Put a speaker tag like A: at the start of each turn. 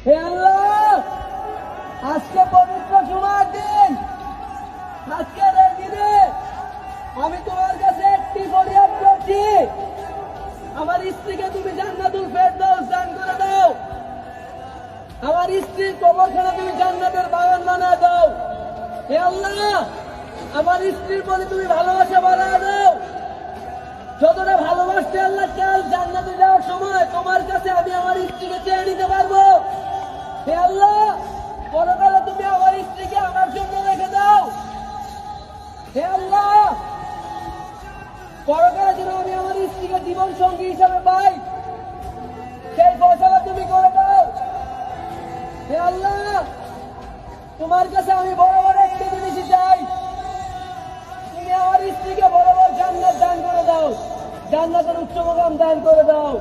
A: হে আল্লাহ, আজকে পবিত্র জুমার দিন, আজকের এই দিনে আমি তোমার কাছে একটি ফরিয়াদ করছি, আমার স্ত্রীকে তুমি জান্নাতুল ফেরদাউস দান করে দাও। আমার স্ত্রীর কবরখানা তুমি জান্নাতের বাগান বানিয়ে দাও। হে আল্লাহ, আমার স্ত্রীর প্রতি তুমি ভালোবাসা বাড়ায় দাও। যতটা ভালোবাসতে আল্লাহ কাল জান্নাতে যাওয়ার সময় তোমার কাছে আমি আমার স্ত্রীকে চেয়ে নিতে পারবো। হে আল্লাহ, পরকালে তুমি আমার স্ত্রীকে আমার জন্য রেখে দাও। হে আল্লাহ, পরকালে যেন আমি আমার স্ত্রীকে জীবন সঙ্গী হিসাবে পাই, সেই ফয়সালা তুমি করে দাও। হে আল্লাহ, তোমার কাছে আমি বড় বড় একটি জিনিসই চাই, তুমি আমার স্ত্রীকে বড় বড় জান্নাত দান করে দাও, জান্নাতের উচ্চ মুকাম দান করে দাও।